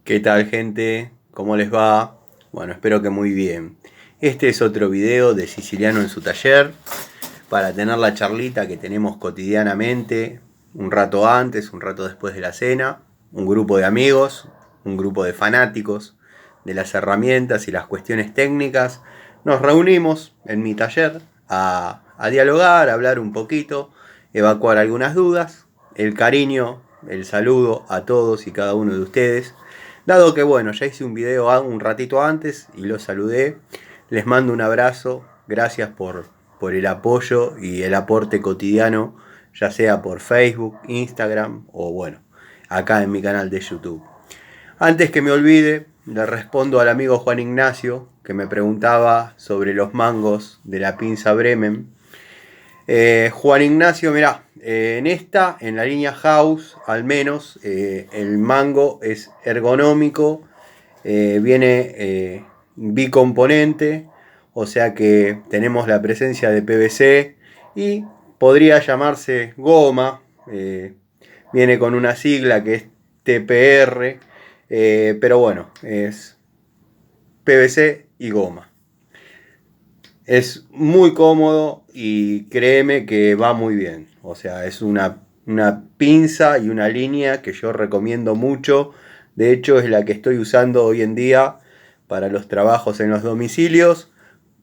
¿Qué tal, gente? ¿Cómo les va? Bueno, espero que muy bien. Este es otro video de Siciliano en su taller para tener la charlita que tenemos cotidianamente, un rato antes, un rato después de la cena, un grupo de amigos, un grupo de fanáticos de las herramientas y las cuestiones técnicas. Nos reunimos en mi taller a dialogar, a hablar un poquito, evacuar algunas dudas, el cariño, el saludo a todos y cada uno de ustedes. Dado que bueno, ya hice un video un ratito antes y los saludé, les mando un abrazo, gracias por el apoyo y el aporte cotidiano, ya sea por Facebook, Instagram o bueno, acá en mi canal de YouTube. Antes que me olvide, le respondo al amigo Juan Ignacio, que me preguntaba sobre los mangos de la pinza Bremen. Juan Ignacio, mirá, en la línea House, al menos, el mango es ergonómico, viene bicomponente, o sea que tenemos la presencia de PVC y podría llamarse goma, viene con una sigla que es TPR, pero bueno, es PVC y goma. Es muy cómodo y créeme que va muy bien. O sea, es una pinza y una línea que yo recomiendo mucho. De hecho, es la que estoy usando hoy en día para los trabajos en los domicilios.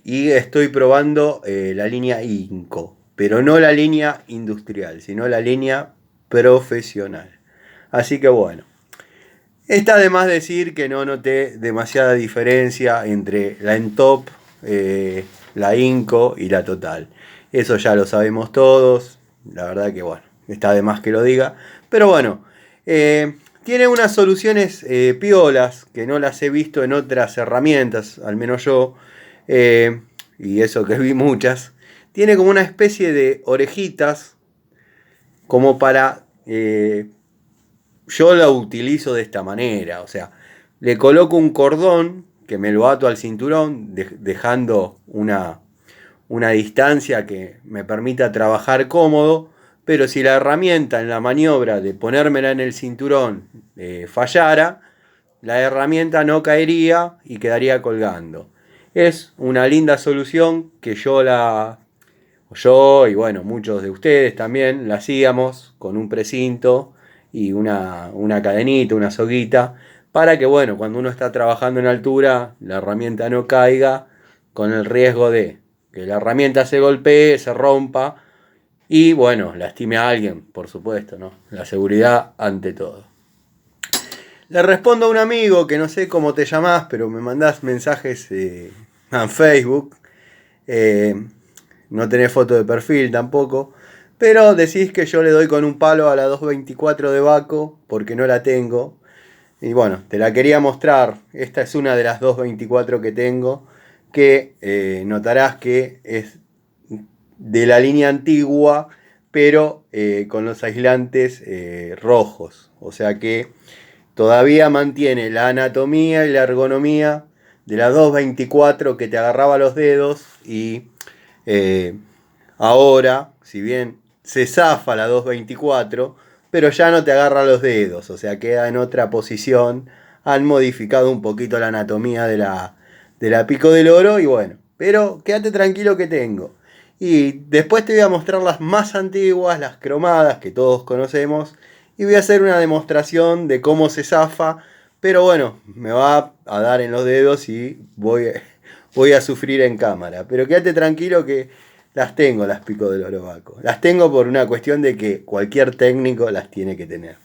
Y estoy probando la línea Inco. Pero no la línea industrial, sino la línea profesional. Así que bueno. Está de más decir que no noté demasiada diferencia entre la Entop, la Inco y la Total. Eso ya lo sabemos todos. La verdad que bueno, está de más que lo diga. Pero bueno, tiene unas soluciones piolas que no las he visto en otras herramientas, al menos yo. Y eso que vi muchas. Tiene como una especie de orejitas como para... yo la utilizo de esta manera, o sea, le coloco un cordón que me lo ato al cinturón, dejando una distancia que me permita trabajar cómodo, pero si la herramienta en la maniobra de ponérmela en el cinturón fallara, la herramienta no caería y quedaría colgando. Es una linda solución que yo y bueno, muchos de ustedes también la hacíamos con un precinto y una cadenita, una soguita, para que bueno, cuando uno está trabajando en altura, la herramienta no caiga con el riesgo de que la herramienta se golpee, se rompa y bueno, lastime a alguien, por supuesto, ¿no? La seguridad ante todo. Le respondo a un amigo que no sé cómo te llamás, pero me mandás mensajes en Facebook. No tenés foto de perfil tampoco. Pero decís que yo le doy con un palo a la 224 de Baco porque no la tengo. Y bueno, te la quería mostrar. Esta es una de las 224 que tengo. Que notarás que es de la línea antigua, pero con los aislantes rojos. O sea que todavía mantiene la anatomía y la ergonomía de la 224 que te agarraba los dedos y ahora, si bien se zafa la 224, pero ya no te agarra los dedos, o sea, queda en otra posición. Han modificado un poquito la anatomía de la Pico del Oro y bueno, pero quédate tranquilo que tengo. Y después te voy a mostrar las más antiguas, las cromadas que todos conocemos, y voy a hacer una demostración de cómo se zafa, pero bueno, me va a dar en los dedos y voy a sufrir en cámara. Pero quédate tranquilo que las tengo, las Pico del Oro Baco. Las tengo por una cuestión de que cualquier técnico las tiene que tener.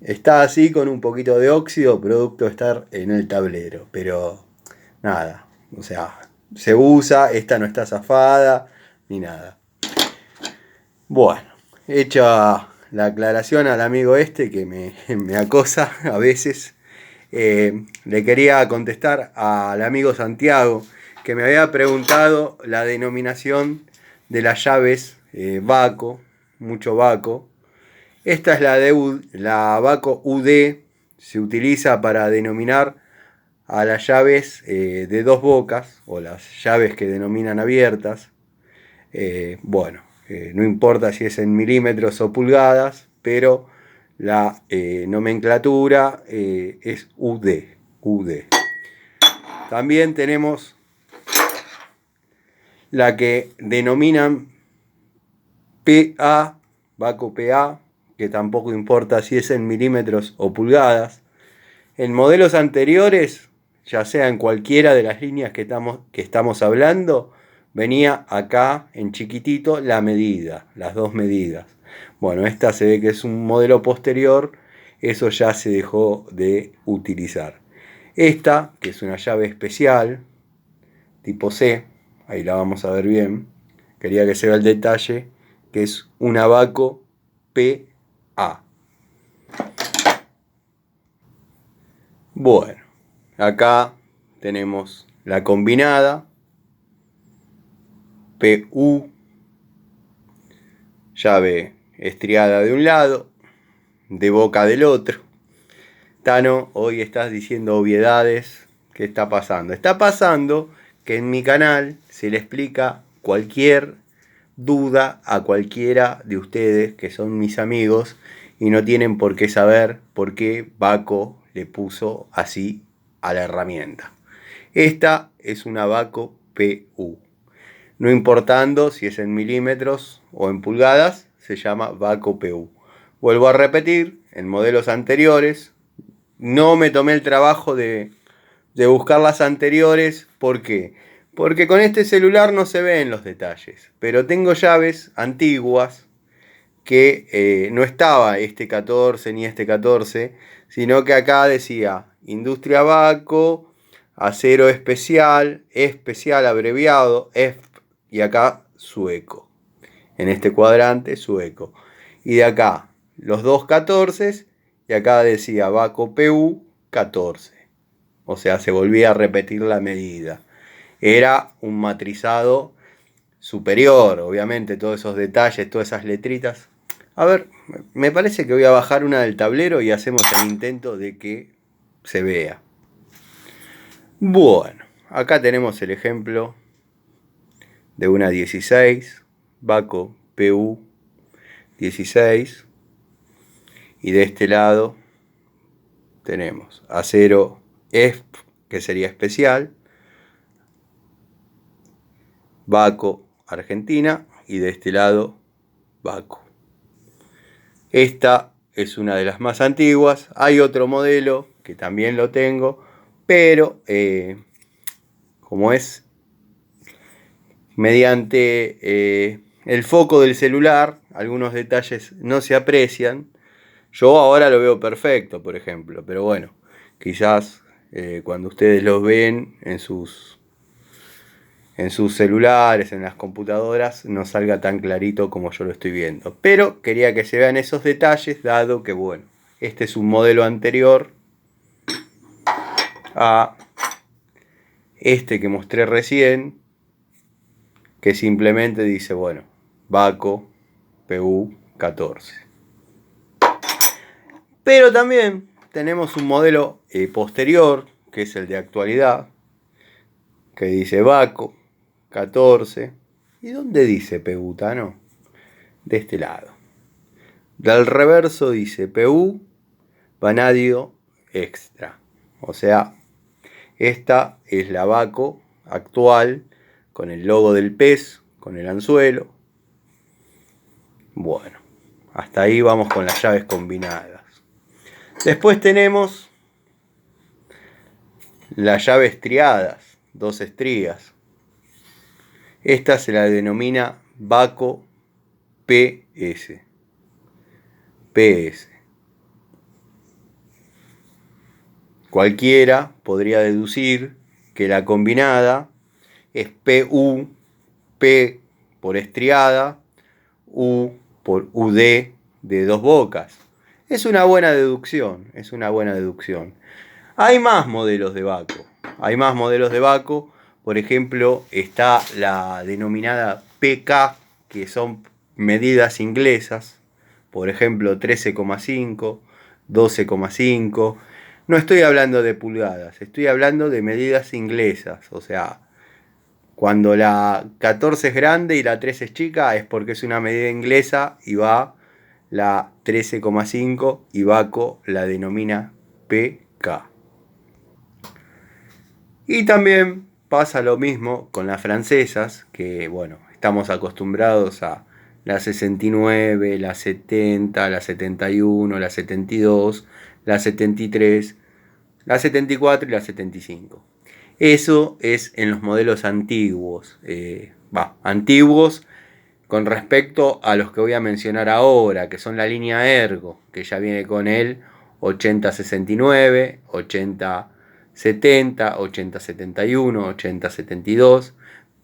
Está así con un poquito de óxido, producto de estar en el tablero. Pero nada, o sea, se usa, esta no está zafada, ni nada. Bueno, hecha la aclaración al amigo este que me acosa a veces, le quería contestar al amigo Santiago que me había preguntado la denominación de las llaves Baco, mucho Baco. Esta es la Baco UD, se utiliza para denominar a las llaves de dos bocas o las llaves que denominan abiertas. Bueno, no importa si es en milímetros o pulgadas, pero la nomenclatura es UD. También tenemos la que denominan PA, Baco PA, que tampoco importa si es en milímetros o pulgadas. En modelos anteriores, ya sea en cualquiera de las líneas que estamos hablando, venía acá en chiquitito la medida, las dos medidas. Bueno, esta se ve que es un modelo posterior, eso ya se dejó de utilizar. Esta, que es una llave especial, tipo C, ahí la vamos a ver bien, quería que se vea el detalle, que es un Baco PA. Bueno, acá tenemos la combinada, PU, llave estriada de un lado, de boca del otro. Tano, hoy estás diciendo obviedades. ¿Qué está pasando? Está pasando que en mi canal se le explica cualquier duda a cualquiera de ustedes que son mis amigos y no tienen por qué saber por qué Baco le puso así a la herramienta. Esta es una Baco PU. No importando si es en milímetros o en pulgadas, se llama Baco PU. Vuelvo a repetir, en modelos anteriores no me tomé el trabajo de buscar las anteriores. ¿Por qué? Porque con este celular no se ven los detalles. Pero tengo llaves antiguas que no estaba este 14 ni este 14, sino que acá decía Industria Baco, acero especial abreviado, y acá sueco. En este cuadrante sueco. Y de acá los dos 14 y acá decía Baco PU 14. O sea, se volvía a repetir la medida. Era un matrizado superior, obviamente, todos esos detalles, todas esas letritas. A ver, me parece que voy a bajar una del tablero y hacemos el intento de que se vea. Bueno, acá tenemos el ejemplo de una 16, Baco PU 16. Y de este lado tenemos acero ESP, que sería especial, Baco Argentina, y de este lado Baco. Esta es una de las más antiguas. Hay otro modelo que también lo tengo, pero como es mediante el foco del celular, algunos detalles no se aprecian. Yo ahora lo veo perfecto, por ejemplo, pero bueno, quizás cuando ustedes los ven en sus celulares, en las computadoras, no salga tan clarito como yo lo estoy viendo. Pero quería que se vean esos detalles, dado que, bueno, este es un modelo anterior a este que mostré recién, que simplemente dice, bueno, Baco PU 14. Pero también tenemos un modelo posterior, que es el de actualidad, que dice Baco 14. ¿Y dónde dice PU, Tano? De este lado. Del reverso dice PU Vanadio Extra. O sea, esta es la Baco actual, con el logo del pez, con el anzuelo. Bueno, hasta ahí vamos con las llaves combinadas. Después tenemos las llaves estriadas, dos estrías. Esta se la denomina Baco PS. Cualquiera podría deducir que la combinada es PU, P por estriada, U por UD de dos bocas. Es una buena deducción, Hay más modelos de Baco. Por ejemplo, está la denominada PK, que son medidas inglesas. Por ejemplo, 13,5, 12,5. No estoy hablando de pulgadas, estoy hablando de medidas inglesas. O sea, cuando la 14 es grande y la 13 es chica, es porque es una medida inglesa y va la 13,5 y Baco la denomina PK. Y también pasa lo mismo con las francesas, que bueno, estamos acostumbrados a la 69, la 70, la 71, la 72, la 73, la 74 y la 75. Eso es en los modelos antiguos. Antiguos con respecto a los que voy a mencionar ahora, que son la línea Ergo, que ya viene con el 8069, 8070, 8071, 8072.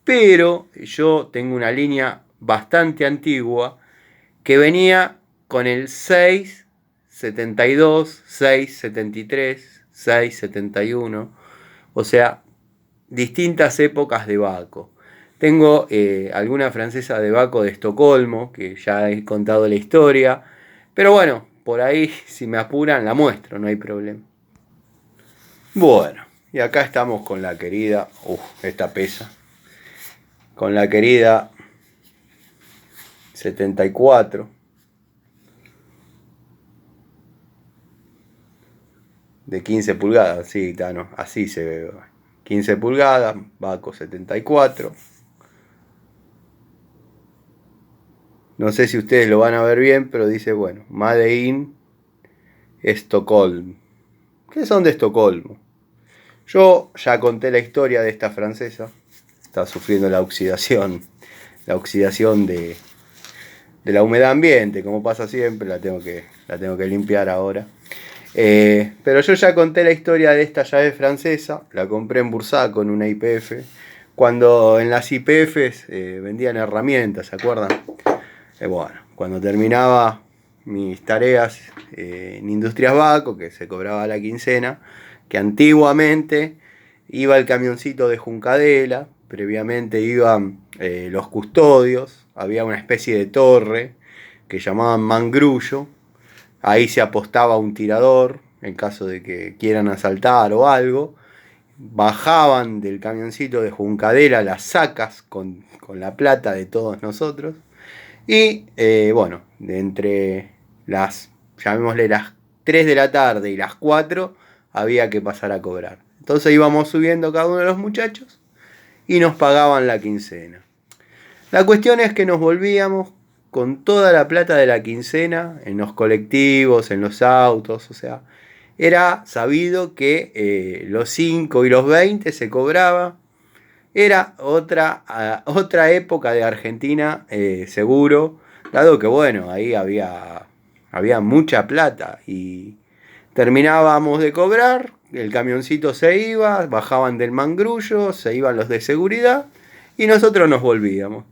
Pero yo tengo una línea bastante antigua que venía con el 672, 673, 671. O sea, distintas épocas de Baco. Tengo alguna francesa de Baco de Estocolmo, que ya he contado la historia. Pero bueno, por ahí, si me apuran, la muestro, no hay problema. Bueno, y acá estamos con la querida... esta pesa. Con la querida 74. De 15 pulgadas, sí, Tano, así se ve. 15 pulgadas, Baco 74. No sé si ustedes lo van a ver bien, pero dice, bueno, Made in Estocolmo. ¿Qué son de Estocolmo? Yo ya conté la historia de esta francesa. Está sufriendo la oxidación de la humedad ambiente, como pasa siempre, la tengo que limpiar ahora. Pero yo ya conté la historia de esta llave francesa, la compré en Bursaco en una IPF, cuando en las IPFs vendían herramientas, ¿se acuerdan? Bueno, cuando terminaba mis tareas en Industrias Baco, que se cobraba la quincena, que antiguamente iba el camioncito de Juncadela, previamente iban los custodios, había una especie de torre que llamaban mangrullo, ahí se apostaba un tirador en caso de que quieran asaltar o algo, bajaban del camioncito de Juncadela las sacas con la plata de todos nosotros. Y bueno, de entre llamémosle las 3 de la tarde y las 4, había que pasar a cobrar. Entonces íbamos subiendo cada uno de los muchachos y nos pagaban la quincena. La cuestión es que nos volvíamos con toda la plata de la quincena en los colectivos, en los autos, o sea, era sabido que los 5 y los 20 se cobraba. Era otra época de Argentina, seguro, dado que bueno, ahí había mucha plata y terminábamos de cobrar, el camioncito se iba, bajaban del mangrullo, se iban los de seguridad y nosotros nos volvíamos.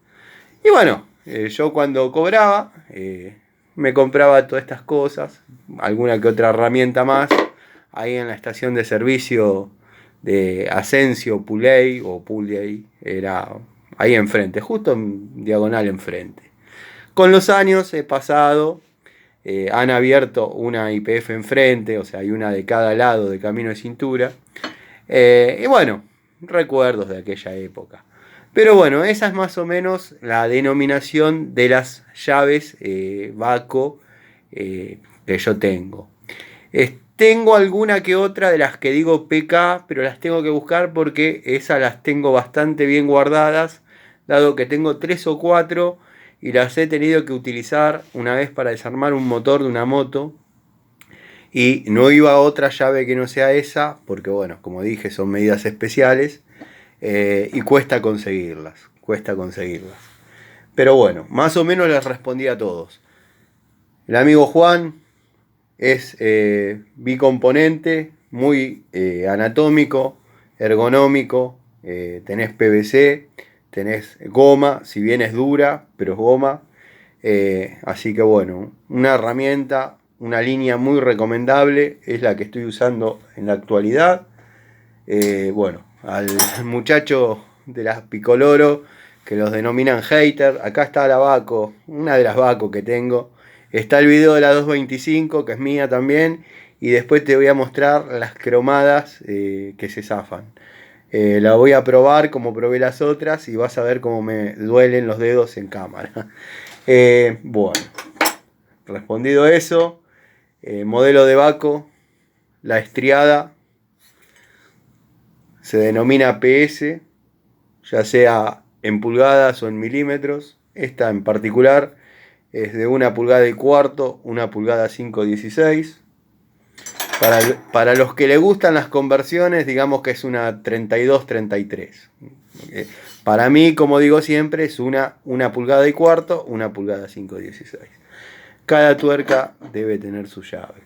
Y bueno, yo cuando cobraba me compraba todas estas cosas, alguna que otra herramienta más, ahí en la estación de servicio de Asensio Puley o Puley, era ahí enfrente, justo en diagonal enfrente. Con los años he pasado, han abierto una IPF enfrente, o sea, hay una de cada lado de Camino de Cintura. Y bueno, recuerdos de aquella época. Pero bueno, esa es más o menos la denominación de las llaves Baco que yo tengo. Tengo alguna que otra de las que digo PK, pero las tengo que buscar porque esas las tengo bastante bien guardadas, dado que tengo 3 o 4 y las he tenido que utilizar una vez para desarmar un motor de una moto. Y no iba a otra llave que no sea esa, porque bueno, como dije, son medidas especiales y cuesta conseguirlas. Pero bueno, más o menos les respondí a todos. El amigo Juan es bicomponente, muy anatómico, ergonómico, tenés PVC, tenés goma, si bien es dura, pero es goma. Así que bueno, una herramienta, una línea muy recomendable, es la que estoy usando en la actualidad. Bueno, al muchacho de las Picoloro, que los denominan hater, acá está la Baco, una de las Baco que tengo. Está el video de la 225, que es mía también, y después te voy a mostrar las cromadas que se zafan. La voy a probar como probé las otras y vas a ver cómo me duelen los dedos en cámara. Bueno, respondido eso, modelo de Baco, la estriada, se denomina PS, ya sea en pulgadas o en milímetros. Esta en particular es de 1,25 pulgadas, 1,5 pulgadas 5/16. Para los que le gustan las conversiones, digamos que es una 32-33. Para mí, como digo siempre, es una 1,25 pulgadas, 1,5 pulgadas 5/16. Cada tuerca debe tener su llave.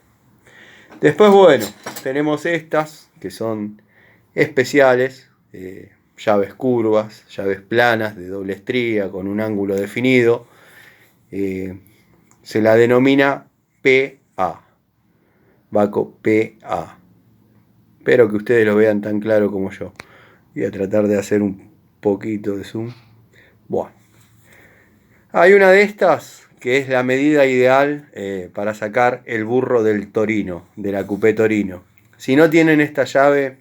Después, bueno, tenemos estas que son especiales, llaves curvas, llaves planas de doble estría con un ángulo definido. Se la denomina PA. Baco PA. Espero que ustedes lo vean tan claro como yo. Voy a tratar de hacer un poquito de zoom. Bueno. Hay una de estas que es la medida ideal para sacar el burro del Torino, de la Coupé Torino. Si no tienen esta llave,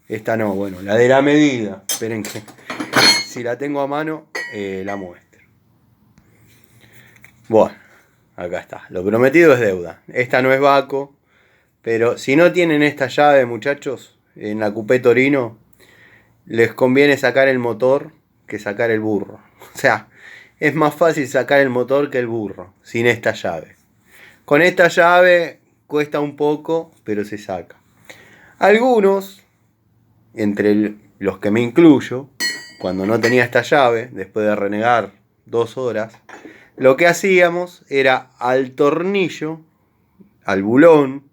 esta no, bueno, la de la medida. Esperen que si la tengo a mano, la muestro. Bueno, acá está. Lo prometido es deuda. Esta no es Baco. Pero si no tienen esta llave, muchachos, en la Coupé Torino, les conviene sacar el motor que sacar el burro. O sea, es más fácil sacar el motor que el burro, sin esta llave. Con esta llave cuesta un poco, pero se saca. Algunos, entre los que me incluyo, cuando no tenía esta llave, después de renegar 2 horas, lo que hacíamos era al tornillo, al bulón,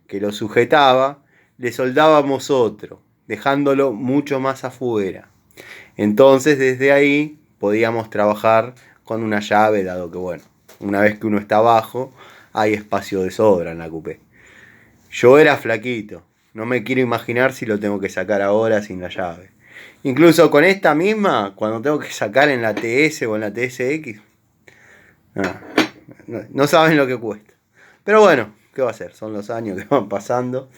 que lo sujetaba, le soldábamos otro, dejándolo mucho más afuera. Entonces desde ahí podíamos trabajar con una llave, dado que bueno, una vez que uno está abajo, hay espacio de sobra en la Coupé. Yo era flaquito, no me quiero imaginar si lo tengo que sacar ahora sin la llave. Incluso con esta misma, cuando tengo que sacar en la TS o en la TSX, no saben lo que cuesta. Pero bueno, ¿qué va a ser? Son los años que van pasando.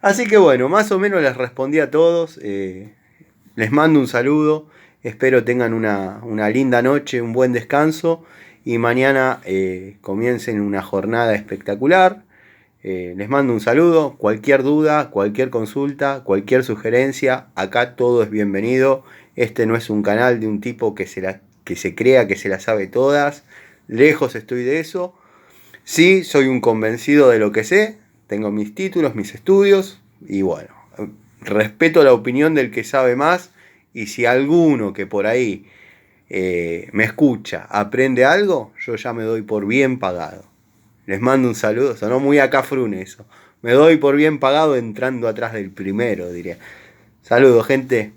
Así que bueno, más o menos les respondí a todos. Les mando un saludo. Espero tengan una linda noche, un buen descanso. Y mañana comiencen una jornada espectacular. Les mando un saludo. Cualquier duda, cualquier consulta, cualquier sugerencia, acá todo es bienvenido. Este no es un canal de un tipo que se crea que se la sabe todas. Lejos estoy de eso. Sí, soy un convencido de lo que sé, tengo mis títulos, mis estudios y bueno, respeto la opinión del que sabe más y si alguno que por ahí me escucha aprende algo, yo ya me doy por bien pagado. Les mando un saludo, sonó muy a cafrún eso. Me doy por bien pagado entrando atrás del primero, diría. Saludos, gente.